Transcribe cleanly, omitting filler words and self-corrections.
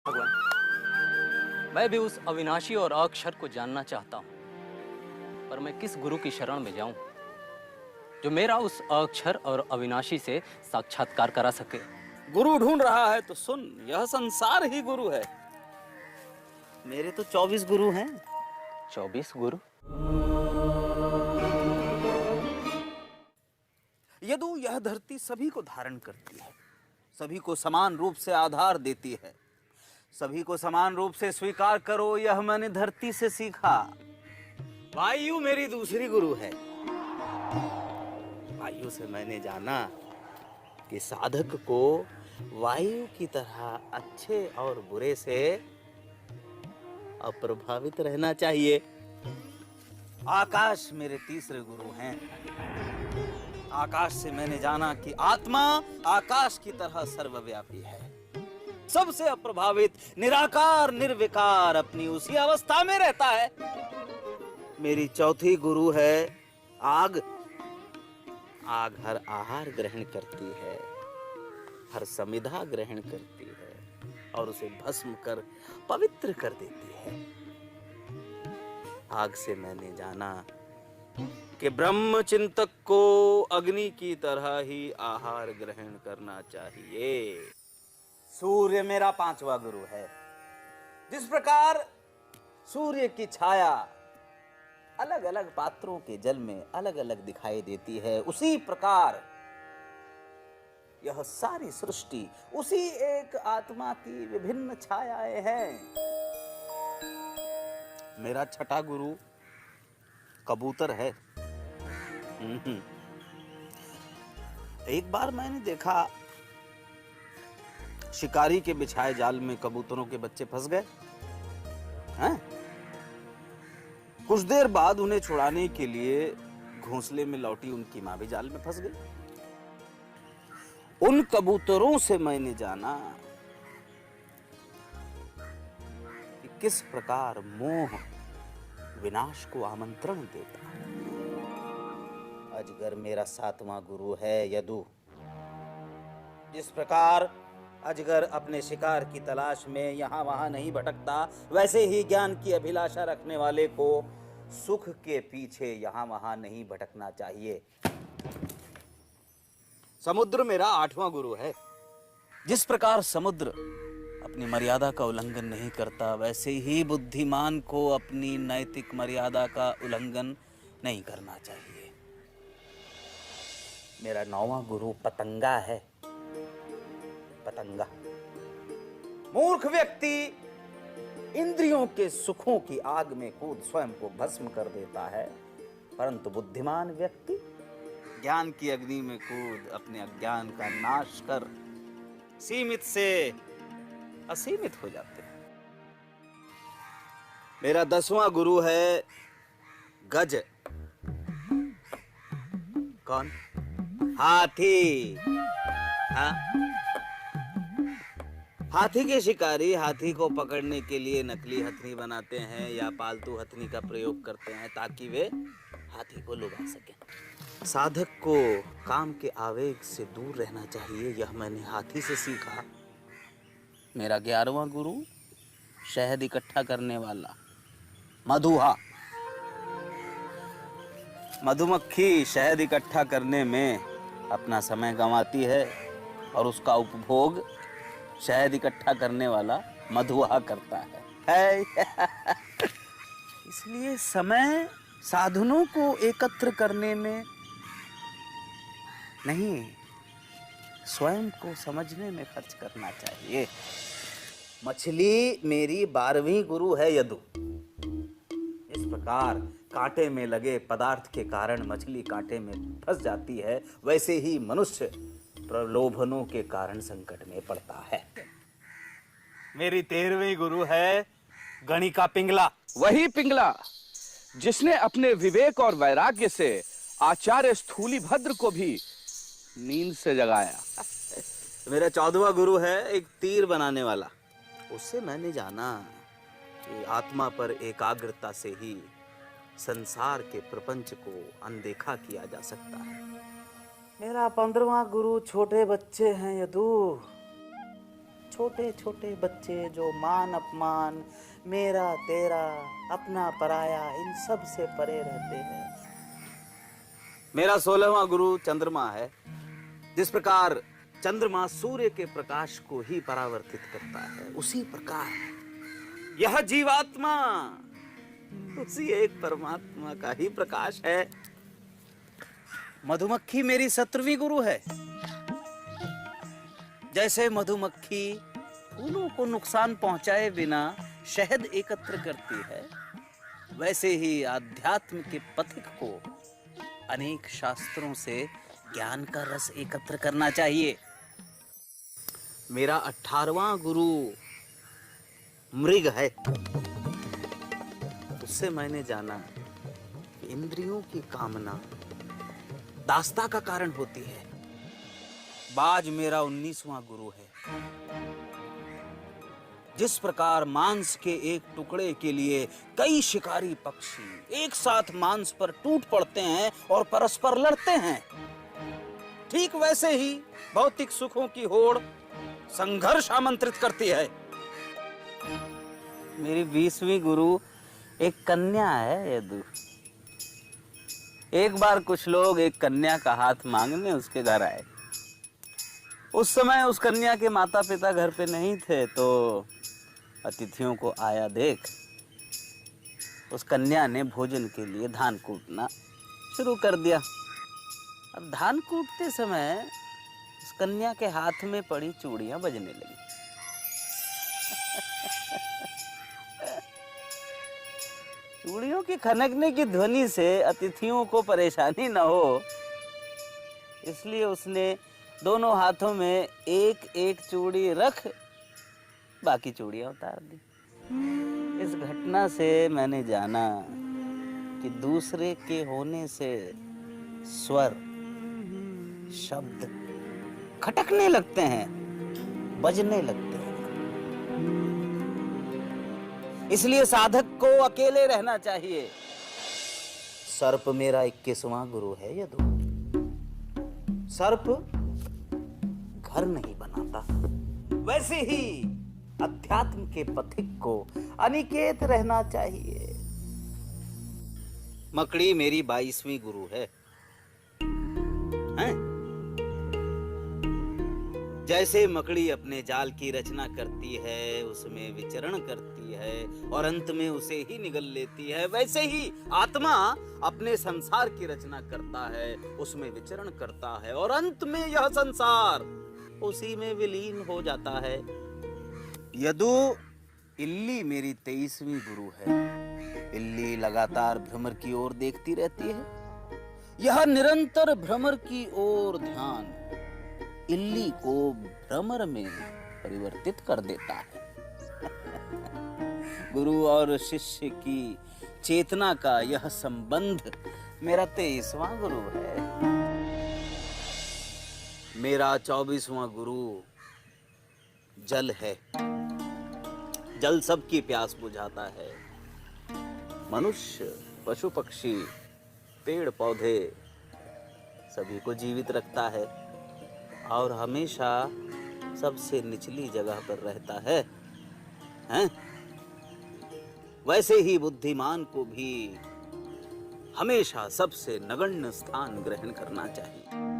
भगवान, मैं भी उस अविनाशी और अक्षर को जानना चाहता हूँ, पर मैं किस गुरु की शरण में जाऊं जो मेरा उस अक्षर और अविनाशी से साक्षात्कार करा सके। गुरु ढूंढ रहा है तो सुन, यह संसार ही गुरु है। मेरे तो 24 गुरु हैं। 24 गुरु? यदु यह धरती सभी को धारण करती है, सभी को समान रूप से आधार देती है। सभी को समान रूप से स्वीकार करो, यह मैंने धरती से सीखा। वायु मेरी दूसरी गुरु है। वायु से मैंने जाना कि साधक को वायु की तरह अच्छे और बुरे से अप्रभावित रहना चाहिए। आकाश मेरे तीसरे गुरु हैं। आकाश से मैंने जाना कि आत्मा आकाश की तरह सर्वव्यापी है, सबसे अप्रभावित, निराकार निर्विकार अपनी उसी अवस्था में रहता है। मेरी चौथी गुरु है आग। आग हर आहार ग्रहण करती है, हर समिधा ग्रहण करती है और उसे भस्म कर पवित्र कर देती है। आग से मैंने जाना कि ब्रह्म चिंतक को अग्नि की तरह ही आहार ग्रहण करना चाहिए। सूर्य मेरा पांचवा गुरु है। जिस प्रकार सूर्य की छाया अलग अलग पात्रों के जल में अलग अलग दिखाई देती है, उसी प्रकार यह सारी सृष्टि उसी एक आत्मा की विभिन्न छायाएं हैं। मेरा छठा गुरु कबूतर है। एक बार मैंने देखा, शिकारी के बिछाए जाल में कबूतरों के बच्चे फंस गए हैं। कुछ देर बाद उन्हें छुड़ाने के लिए घोंसले में लौटी उनकी मां भी जाल में फंस गई। उन कबूतरों से मैंने जाना कि किस प्रकार मोह विनाश को आमंत्रण देता है। अजगर मेरा सातवां गुरु है यदु। जिस प्रकार अजगर अपने शिकार की तलाश में यहां वहां नहीं भटकता, वैसे ही ज्ञान की अभिलाषा रखने वाले को सुख के पीछे यहां वहां नहीं भटकना चाहिए। समुद्र मेरा आठवां गुरु है। जिस प्रकार समुद्र अपनी मर्यादा का उल्लंघन नहीं करता, वैसे ही बुद्धिमान को अपनी नैतिक मर्यादा का उल्लंघन नहीं करना चाहिए। मेरा नौवां गुरु पतंगा है। पतंगा मूर्ख व्यक्ति इंद्रियों के सुखों की आग में कूद स्वयं को भस्म कर देता है, परंतु बुद्धिमान व्यक्ति ज्ञान की अग्नि में कूद अपने अज्ञान का नाश कर सीमित से असीमित हो जाते हैं। मेरा 10वां गुरु है गज। कौन? हाथी। हाँ? हाथी के शिकारी हाथी को पकड़ने के लिए नकली हथनी बनाते हैं या पालतू हथनी का प्रयोग करते हैं ताकि वे हाथी को लुभा सकें। साधक को काम के आवेग से दूर रहना चाहिए, यह मैंने हाथी से सीखा। मेरा 11वां गुरु शहद इकट्ठा करने वाला मधुहा। मधुमक्खी शहद इकट्ठा करने में अपना समय गंवाती है और उसका उपभोग शहद इकट्ठा करने वाला मधुहा करता है। इसलिए समय साधनों को एकत्र करने में नहीं, स्वयं को समझने में खर्च करना चाहिए। मछली मेरी 12वीं गुरु है यदु। इस प्रकार कांटे में लगे पदार्थ के कारण मछली कांटे में फंस जाती है, वैसे ही मनुष्य प्रलोभनों के कारण संकट में पड़ता है। मेरी 13वीं गुरु है गणिका पिंगला। वही पिंगला जिसने अपने विवेक और वैराग्य से आचार्य स्थूलीभद्र को भी नींद से जगाया। मेरा 14वां गुरु है एक तीर बनाने वाला। उससे मैंने जाना कि आत्मा पर एकाग्रता से ही संसार के प्रपंच को अनदेखा किया जा सकता है। मेरा 15वां गुरु छोटे बच्चे हैं यदु। छोटे छोटे बच्चे जो मान अपमान, मेरा तेरा, अपना पराया, इन सब से परे रहते हैं। मेरा 16वां गुरु चंद्रमा है। जिस प्रकार चंद्रमा सूर्य के प्रकाश को ही परावर्तित करता है, उसी प्रकार यह जीवात्मा उसी एक परमात्मा का ही प्रकाश है। मधुमक्खी मेरी 17वीं गुरु है। जैसे मधुमक्खी फूलों को नुकसान पहुंचाए बिना शहद एकत्र करती है, वैसे ही आध्यात्म के पथिक को अनेक शास्त्रों से ज्ञान का रस एकत्र करना चाहिए। मेरा 18वां गुरु मृग है। उससे मैंने जाना कि इंद्रियों की कामना दास्ता का कारण होती है। बाज मेरा 19वां गुरु है। जिस प्रकार मांस के एक टुकड़े के लिए कई शिकारी पक्षी एक साथ मांस पर टूट पड़ते हैं और परस्पर लड़ते हैं, ठीक वैसे ही भौतिक सुखों की होड़ संघर्ष आमंत्रित करती है। मेरी 20वीं गुरु एक कन्या है यदु। एक बार कुछ लोग एक कन्या का हाथ मांगने उसके घर आए। उस समय उस कन्या के माता पिता घर पे नहीं थे, तो अतिथियों को आया देख उस कन्या ने भोजन के लिए धान कूटना शुरू कर दिया। अब धान कूटते समय उस कन्या के हाथ में पड़ी चूड़ियां बजने लगी। चूड़ियों की खनकने की ध्वनि से अतिथियों को परेशानी न हो, इसलिए उसने दोनों हाथों में एक एक चूड़ी रख बाकी चूड़ियां उतार दी। इस घटना से मैंने जाना कि दूसरे के होने से स्वर, शब्द खटकने लगते हैं, बजने लगते हैं। इसलिए साधक को अकेले रहना चाहिए। सर्प मेरा 21वां गुरु है यदु। सर्प घर नहीं बनाता, वैसे ही अध्यात्म के पथिक को अनिकेत रहना चाहिए। मकड़ी मेरी 22वीं गुरु है। हैं? जैसे मकड़ी अपने जाल की रचना करती है, उसमें विचरण करती है और अंत में उसे ही निगल लेती है, वैसे ही आत्मा अपने संसार की रचना करता है, उसमें विचरण करता है और अंत में यह संसार उसी में विलीन हो जाता है। यदु इल्ली मेरी 23वीं गुरु है। इल्ली लगातार भ्रमर की ओर देखती रहती है। यह निरंतर भ्रमर की ओर ध्यान इल्ली को भ्रमर में परिवर्तित कर देता है। गुरु और शिष्य की चेतना का यह संबंध मेरा 23वां गुरु है। मेरा 24वां गुरु जल है। जल सबकी प्यास बुझाता है। मनुष्य, पशु पक्षी, पेड़ पौधे सभी को जीवित रखता है और हमेशा सबसे निचली जगह पर रहता है, हैं? वैसे ही बुद्धिमान को भी हमेशा सबसे नगण्य स्थान ग्रहण करना चाहिए।